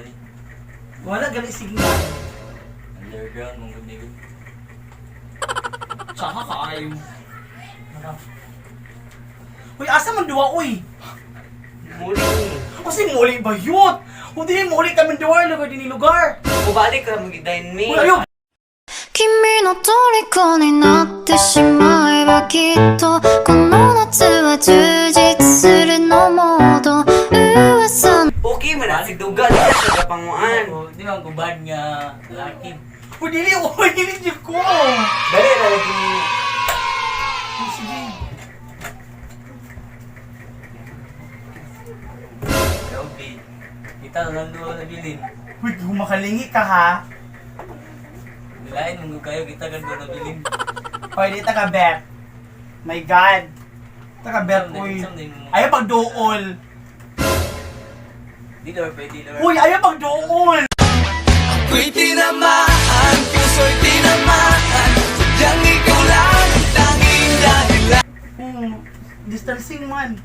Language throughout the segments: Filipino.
gani. Wala gali signal. Underground mong gani. Tsaka kaayo. Uy, asa man duwa, uy? Muli. Kasi muli ba yun? O di muli kami duwa, lugar din yung lugar. Bubalik ka mag-dine me. Uy, ayaw! 君の虜になってしまえばきっとこの夏は充実するのモード噂の Okay man na, sigdugan ka sa kapanguan. Di ba ang kubad nga lalaki? Uy, dili dyan ko! Dali na lagi. Sige. Okay. Kita lang doon na bilin. Uy, humakalingi ka ha? Nilain mong kayo, kita kan doon na bilin. Uy, di ta ka bet. My God. Ta ka bet, uy. Ayaw pagdool. Di lor, pwede lor. Uy, ayaw pagdool! Ako'y tinamaan, puso'y tinamaan Sadyang ikaw lang ang tanging dahilan Distancing man.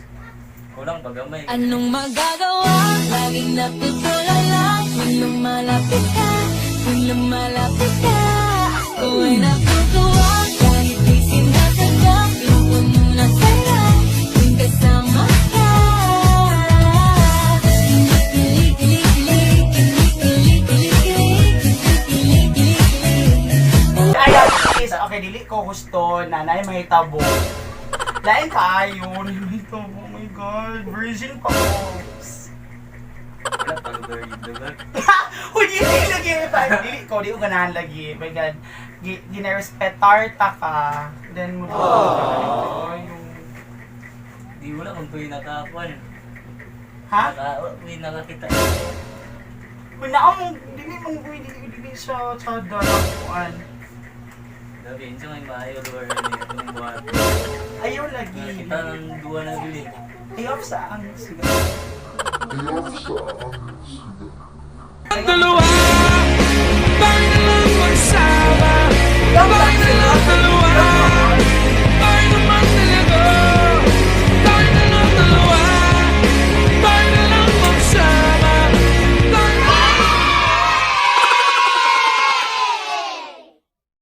Kulang pagamay. Anong magagawa? Laging natutulala kung lumalapit ka, kung lumalapit ka. Ako ay natutuwa kahit di sinasadya. Pinuha mo na saya kung kasama ka. Ayan, please. Okay, dili ko gusto na may mahitabo. Lain tayo. Mahitabo. Oh my God. Virgin pa ko. Wala pa lugar yung lugar. Uy, dili lagi. Dili ko. Di ko ganahan lagi. My God. Gina-respetar ta ka. Then mo Di wala mong tuwi nakakuan. Ha? Uy, nakakita. Uy, naamong. Dili mong uy. Dili siya sa dalapuan. Sabi, insa may maayo lugar na itong buhat. Ayaw lagi. Kita ng duwa na bilin. Ayaw sa ang sigaw. Ang dalawa